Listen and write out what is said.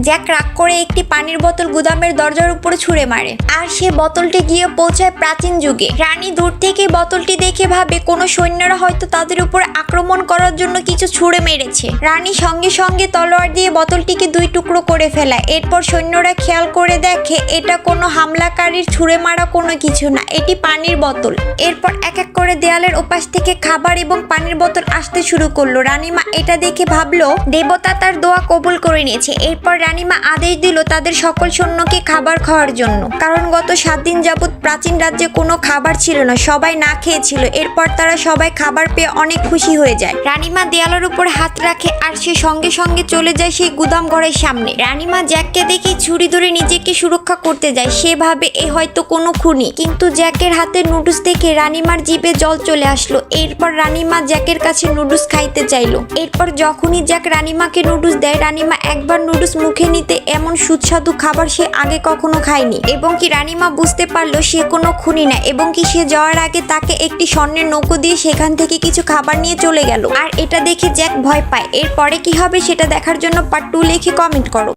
Jack রাগ করে একটি পানির বোতল গুদামের দরজার উপরে ছুঁড়ে মারে আর সে বোতলটি গিয়ে পৌঁছায় প্রাচীন যুগে। রানী দূর থেকে বোতলটি দেখে ভাবে কোনো সৈন্যরা হয়তো তাদের উপর আক্রমণ করার জন্য কিছু ছুঁড়ে মেরেছে। রানী সঙ্গে সঙ্গে তলোয়ার দিয়ে বোতলটিকে 2 টুকরো করে ফেলায়। এরপর সৈন্যরা খেয়াল করে দেখে এটা কোনো হামলাকারীর ছুঁড়ে মারা কোনো কিছু না, এটি পানির বোতল। এরপর এক এক করে দেয়ালের ওপাশ থেকে খাবার এবং পানির বোতল আসতে শুরু করলো। রানীমা এটা দেখে ভাবলো দেবতা তার দোয়া কবুল করে নিয়েছে। এরপর রানীমা আদেশ দিল তাদের সকল সৈন্যকে খাবার খাওয়ার জন্য, কারণ গত 7 দিন যাবৎ প্রাচীন রাজ্যে কোনো খাবার ছিল না, সবাই না খেয়েছিল। এরপর তারা সবাই খাবার পেয়ে অনেক খুশি হয়ে যায়। রানীমা দেয়ালের উপর হাত রাখে আর সে সঙ্গে সঙ্গে চলে যায় সেই গুদাম ঘরের সামনে। রানীমা জ্যাককে দেখে ছুরি ধরে নিজেকে সুরক্ষা করতে যায়। সে ভাবে এ হয়তো কোনো খুনি, কিন্তু জ্যাকের হাতে নুডলস দেখে রানীমার জিভে জল চলে আসলো। এরপর রানীমা জ্যাকের কাছে নুডলস খাইতে চাইলো। এরপর যখনই জ্যাক রানীমাকে নুডলস দেয়, রানীমা একবার নুডলস মুখে নিতে এমন সুস্বাদু খাবার সে আগে কখনো খায়নি। এবং কি রানীমা বুঝতে পারলো সে কোনো খুনি না, এবং কি সে যাওয়ার আগে তাকে একটি স্বর্ণের নৌকো দিয়ে সেখান থেকে কিছু খাবার নিয়ে চলে গেল। আর এটা দেখে জ্যাক ভয় পায়। এরপরে কি হবে সেটা দেখার জন্য পার্ট 2 লিখে কমেন্ট করো।